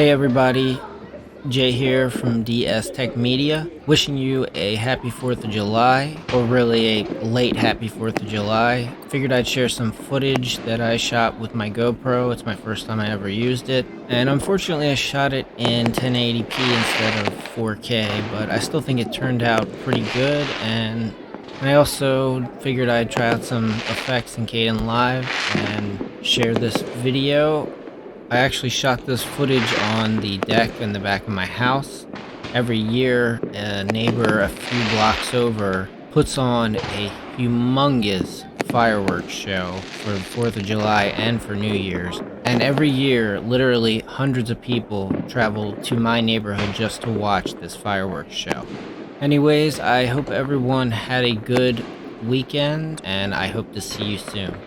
Hey everybody, Jay here from DS Tech Media, wishing you a happy 4th of July, or really a late happy 4th of July. Figured I'd share some footage that I shot with my GoPro. It's my first time I ever used it, and unfortunately I shot it in 1080p instead of 4K, but I still think it turned out pretty good, and I also figured I'd try out some effects in Kdenlive and share this video. I actually shot this footage on the deck in the back of my house. Every year, a neighbor a few blocks over puts on a humongous fireworks show for the 4th of July and for New Year's. And every year, literally hundreds of people travel to my neighborhood just to watch this fireworks show. Anyways, I hope everyone had a good weekend, and I hope to see you soon.